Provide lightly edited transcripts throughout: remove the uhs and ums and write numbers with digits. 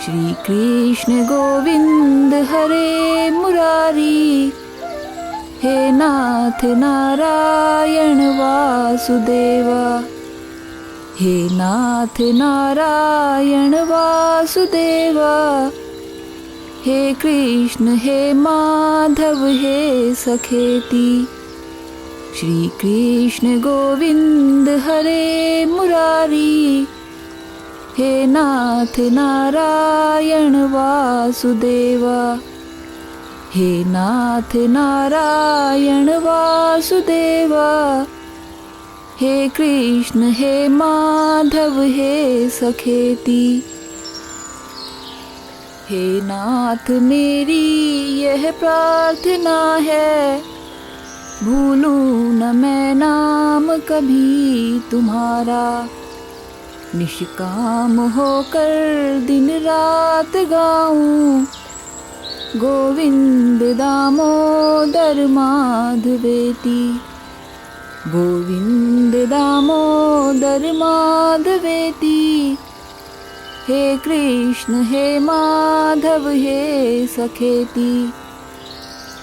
श्री कृष्ण गोविंद हरे मुरारी, हे नाथ नारायण वासुदेवा, हे नाथ नारायण वासुदेवा, हे कृष्ण हे माधव हे सखेती। श्री कृष्ण गोविंद हरे मुरारी, हे नाथ नारायण वासुदेवा, हे नाथ नारायण वासुदेवा, हे कृष्ण हे माधव हे सखेती। हे नाथ मेरी यह प्रार्थना है, भूलूं न मैं नाम कभी तुम्हारा, निष्काम होकर दिन रात गाऊं, गोविंद दामोदर माधवेती, गोविंद दामोदर माधवेती। हे कृष्ण हे माधव हे सखेती।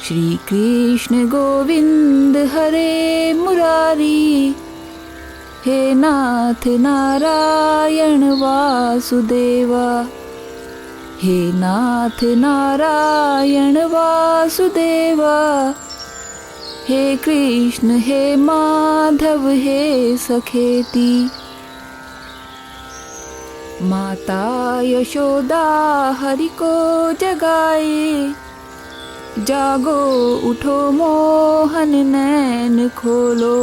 श्री कृष्ण गोविंद हरे मुरारी, हे नाथ नारायण वासुदेवा, हे नाथ नारायण वासुदेवा, हे कृष्ण हे माधव हे सखेती। माता यशोदा हरि को जगाए, जागो उठो मोहन नैन खोलो,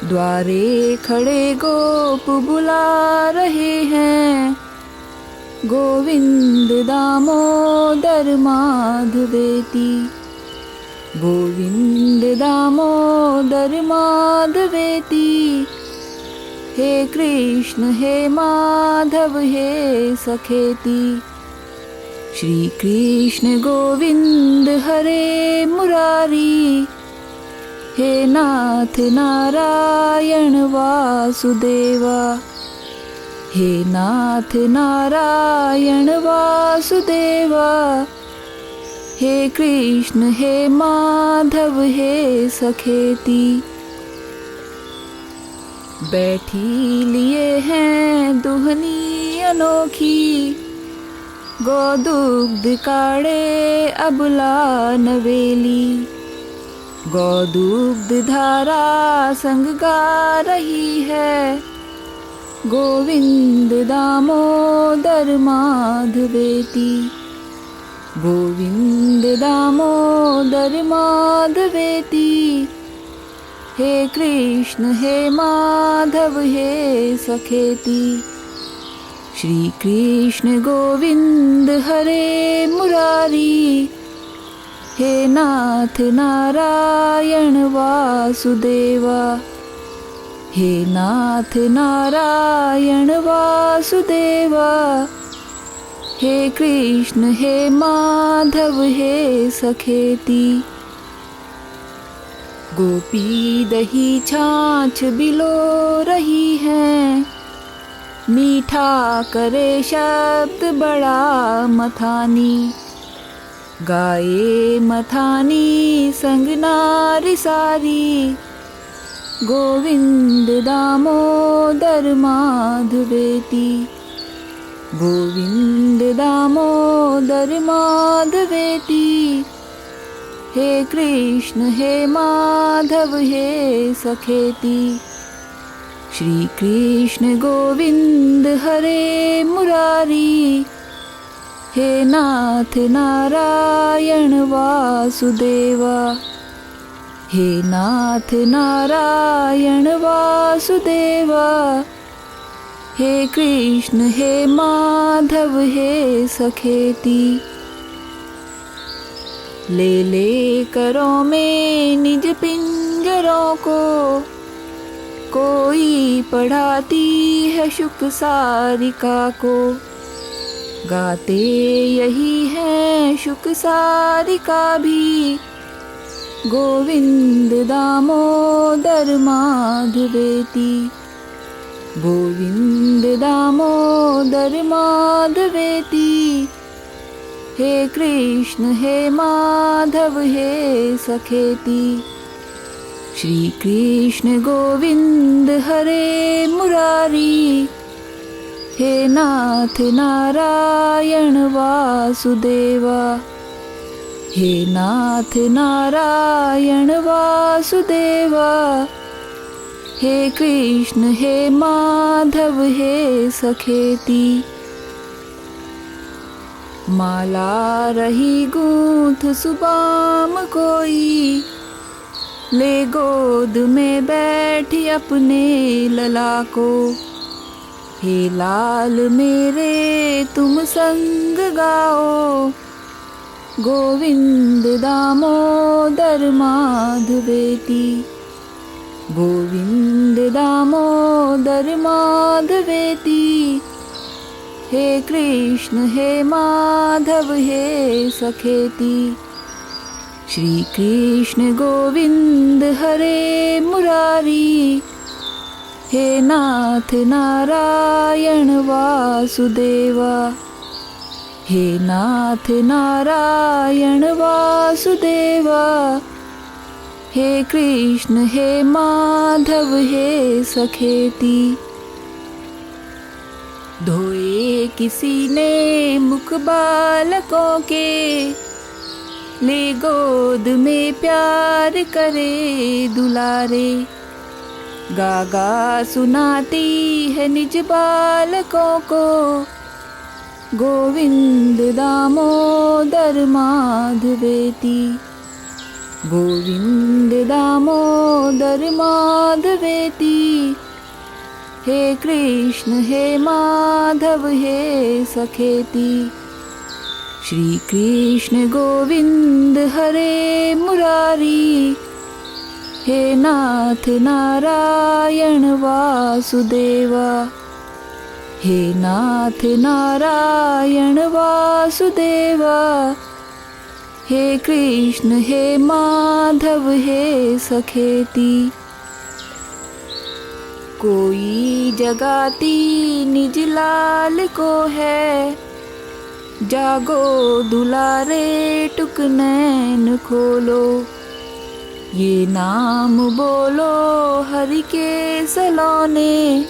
द्वारे खड़े गोप बुला रहे हैं, गोविंद दामोदर माधवेती, गोविंद दामोदर माधवेती। हे कृष्ण हे माधव हे सखेती। श्री कृष्ण गोविंद हरे मुरारी, हे नाथ नारायण वासुदेवा, हे नाथ नारायण वासुदेवा, हे कृष्ण हे माधव हे सखेती। बैठी लिए हैं दुहनी अनोखी, गोदुग्ध काढ़े अबला नवेली, गोदुग्ध धारा संग गा रही है, गोविंद दामोदर माधवेती, गोविंद दामोदर माधवेती। हे कृष्ण हे माधव हे सखेती। श्री कृष्ण गोविंद हरे मुरारी, हे नाथ नारायण वासुदेवा, हे नाथ नारायण वासुदेवा, हे कृष्ण हे माधव हे सखेती। गोपी दही छाछ बिलो रही है, मीठा करे शब्द बड़ा मथानी, गाए मथानी संग नारी सारी, गोविंद दामोदर माधवेती, गोविंद दामोदर माधवेती। हे कृष्ण हे माधव हे सखेती। श्री कृष्ण गोविंद हरे मुरारी, हे नाथ नारायण वासुदेवा, हे नाथ नारायण वासुदेवा, हे कृष्ण हे माधव हे सखेती। ले ले करों में निज पिंजरों को, कोई पढ़ाती है शुक सारिका को, गाते यही है शुक सारिका भी, गोविंद दामोदर माधवेती, गोविंद दामोदर माधवेति। हे कृष्ण हे माधव हे सखेति। श्री कृष्ण गोविंद हरे मुरारी। हे नाथ नारायण वासुदेवा। हे नाथ नारायण वासुदेवा। हे कृष्ण हे माधव हे सखेति। माला रही गूंथ सुबाम कोई, ले गोद में बैठी अपने लला को। हे लाल मेरे तुम संग गाओ, गोविंद दामोदर माधवेति। गोविंद दामोदर माधवेति। हे कृष्ण हे माधव हे सखेति। श्री कृष्ण गोविंद हरे मुरारी। हे नाथ नारायण वासुदेवा। हे नाथ नारायण वासुदेवा। हे कृष्ण हे माधव हे सखेति। धोए किसी ने मुख बालकों के, ले गोद में प्यार करे दुलारे। गागा सुनाती है निज बालकों को, गोविंद दामोदर माधवेति। गोविंद दामोदर माधवेति। हे कृष्ण हे माधव हे सखेति। श्री कृष्ण गोविंद हरे मुरारी। हे नाथ नारायण वासुदेवा। हे नाथ नारायण वासुदेवा। हे कृष्ण हे माधव हे सखेति। कोई जगाती निज लाल को है, जागो दुलारे टुक नैन खोलो। ये नाम बोलो हरि के सलोने,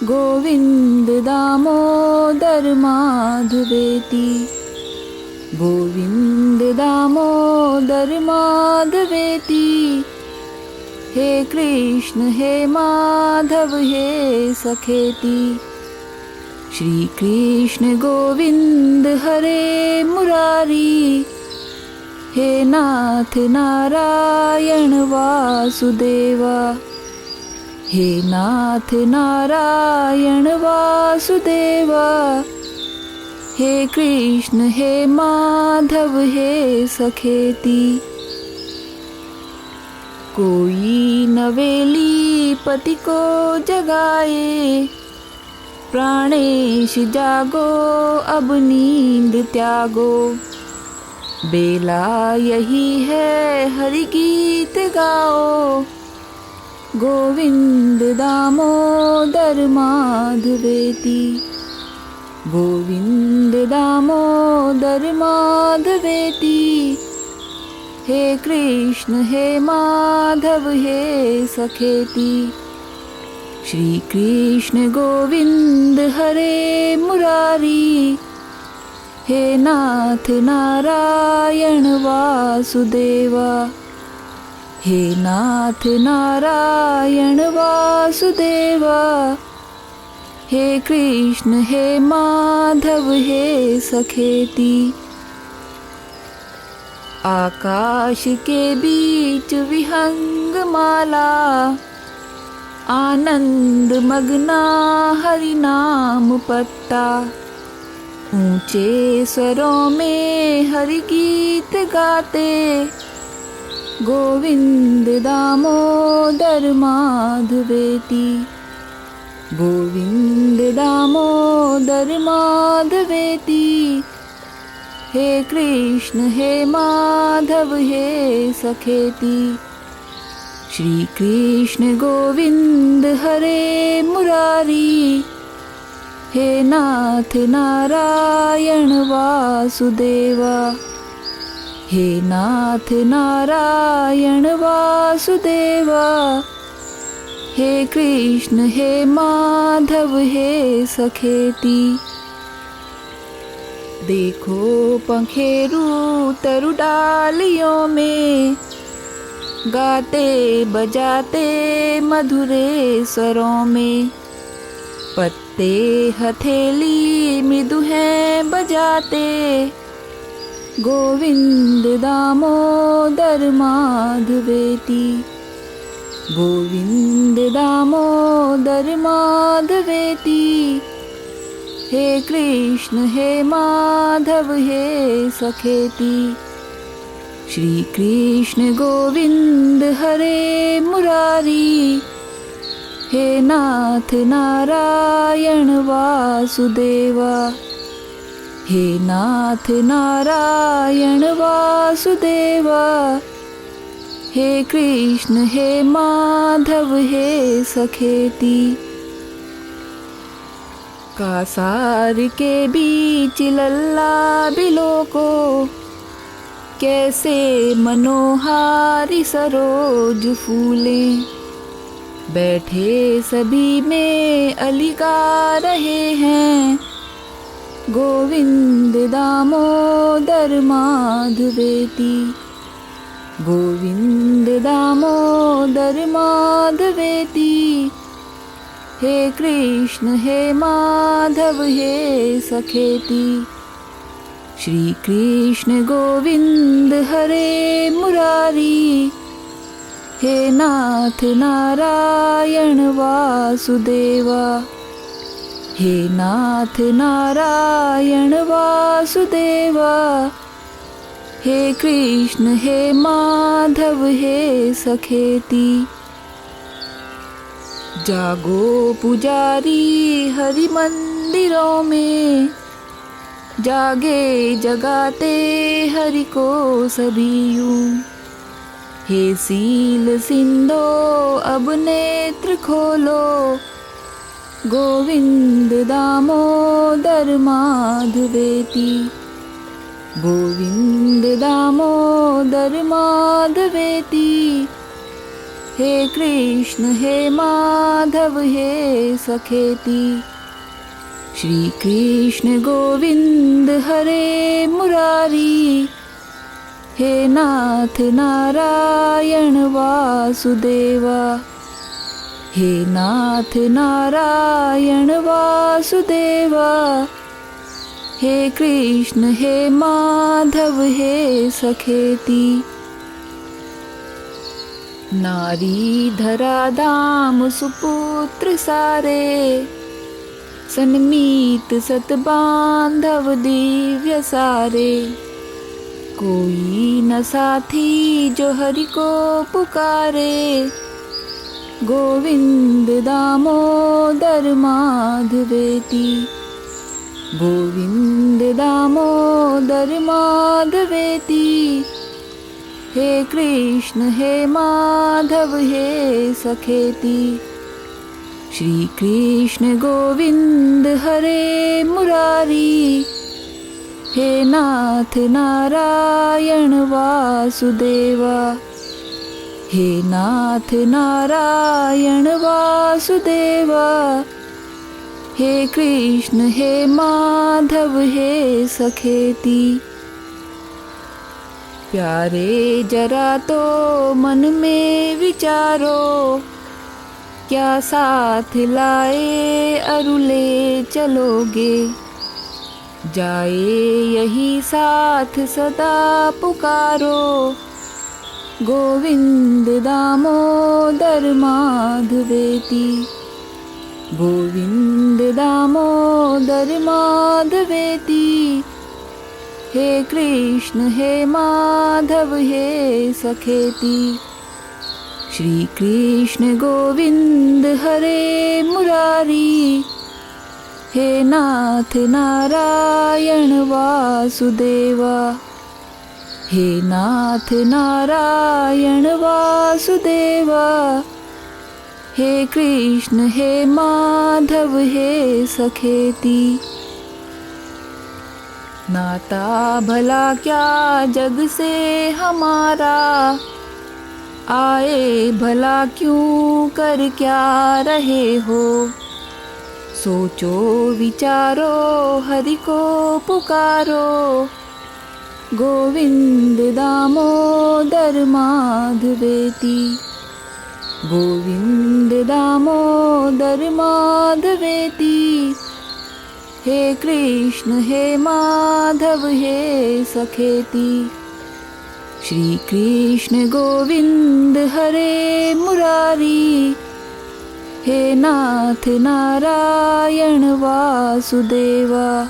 गोविंद दामोदर माधवेति। गोविंद दामोदर माधवेति। हे कृष्ण हे माधव हे सखेति। श्री कृष्ण गोविंद हरे मुरारी। हे नाथ नारायण वासुदेवा। हे नाथ नारायण वासुदेवा। हे कृष्ण हे माधव हे सखेति। कोई नवेली पति को जगाए, प्राणेश जागो अब नींद त्यागो। बेला यही है हरि गीत गाओ, गोविंद दामोदर माधवेति। गोविंद दामोदर माधवेति। हे कृष्ण हे माधव हे सखेति। श्री कृष्ण गोविंद हरे मुरारी। हे नाथ नारायण वासुदेवा। हे नाथ नारायण वासुदेवा। हे कृष्ण हे माधव हे सखेति। आकाश के बीच विहंग माला, आनंद मग्ना हरि नाम पत्ता। ऊंचे स्वरों में हरि गीत गाते, गोविंद दामोदर माधवेति। गोविंद दामोदर माधवेति। हे कृष्ण हे माधव हे सखेति। श्री कृष्ण गोविंद हरे मुरारी, हे नाथ नारायण वासुदेवा, हे नाथ नारायण वासुदेवा, हे कृष्ण हे माधव हे सखेती। देखो पंखेरू तरु डालियों में, गाते बजाते मधुरे स्वरों में, पत्ते हथेली मृदु हैं बजाते, गोविंद दामोदर माधवेती, गोविंद दामोदर माधवेती, हे कृष्ण हे माधव हे सखेती। श्री कृष्ण गोविंद हरे मुरारी, हे नाथ नारायण वासुदेवा, हे नाथ नारायण वासुदेवा, हे कृष्ण हे माधव हे सखेती। कासार के बीच लल्ला बिलों को, कैसे मनोहारी सरोज फूले, बैठे सभी में अली गा रहे हैं, गोविंद दामोदर माधवेती, गोविंद दामोदर माधवेती, हे कृष्ण हे माधव हे सखेती। श्री कृष्ण गोविंद हरे मुरारी, हे नाथ नारायण वासुदेवा, हे नाथ नारायण वासुदेवा, हे कृष्ण हे माधव हे सखेती। जागो पुजारी हरि मंदिरों में, जागे जगाते हरि को सभी यूं, हे सील सिंधो अब नेत्र खोलो, गोविंद दामोदर माधवेती, गोविंद दामोदर माधवेती, हे कृष्ण हे माधव हे सखेती। श्री कृष्ण गोविंद हरे मुरारी, हे नाथ नारायण वासुदेवा, हे नाथ नारायण वासुदेवा, हे कृष्ण हे माधव हे सखेती। नारी धरा धाम सुपुत्र सारे, सन्मीत सत बांधव दिव्य सारे, कोई न साथी जो हरि को पुकारे, गोविंद दामोदर माधवेती, गोविंद दामोदर माधवेती, हे कृष्ण हे माधव हे सखेती। श्री कृष्ण गोविंद हरे मुरारी, हे नाथ नारायण वासुदेवा, हे नाथ नारायण वासुदेवा, हे कृष्ण हे माधव हे सखेती। प्यारे जरा तो मन में विचारो, क्या साथ लाए अरुले चलोगे, जाए यही साथ सदा पुकारो, गोविंद दामोदर माधवेती, गोविंद दामोदर माधवेती, हे कृष्ण हे माधव हे सखेती। श्री कृष्ण गोविंद हरे मुरारी, हे नाथ नारायण वासुदेवा, हे नाथ नारायण वासुदेवा, हे कृष्ण हे माधव हे सखेती। नाता भला क्या जग से हमारा, आए भला क्यों कर क्या रहे हो। सोचो विचारो हरि को पुकारो, गोविंद दामोदर माधवेति। गोविंद दामोदर माधवेति। हे कृष्ण हे माधव हे सखेति। श्री कृष्ण गोविंद हरे मुरारी, हे नाथ नारायण वासुदेवा।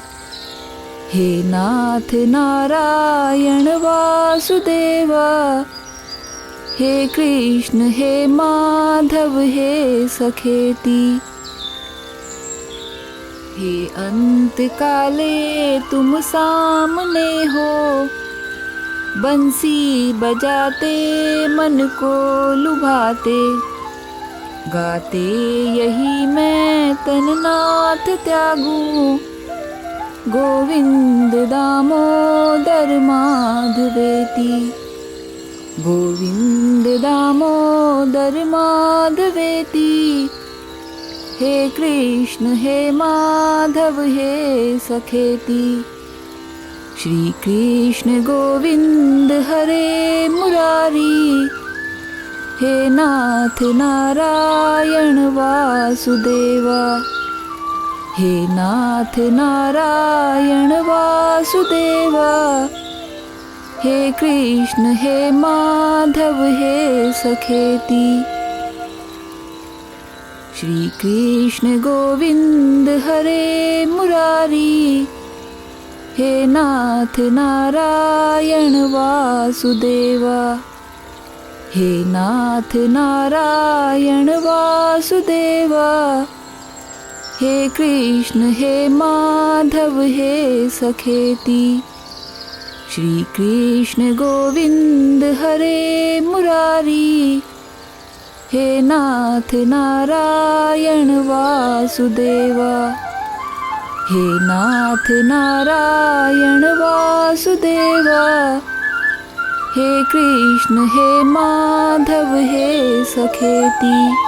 हे नाथ नारायण वासुदेवा, हे कृष्ण हे माधव हे सखेति। हे अंत काले तुम सामने हो, बंसी बजाते मन को लुभाते। गाते यही मैं तननाथ त्यागूं, गोविंद दामोदर माधवेति। गोविंद दामोदर माधवेति। हे कृष्ण हे माधव हे सखेति। श्री कृष्ण गोविंद हरे मुरारी, हे नाथ नारायण वासुदेवा। हे नाथ नारायण वासुदेवा, हे कृष्ण हे माधव हे सखेति। श्री कृष्ण गोविंद हरे मुरारी, हे नाथ नारायण वासुदेवा। हे नाथ नारायण वासुदेवा, हे कृष्ण हे माधव हे सखेति। श्री कृष्ण गोविंद हरे मुरारी, हे नाथ नारायण वासुदेवा। हे नाथ नारायण वासुदेवा, हे कृष्ण हे माधव हे सखेति।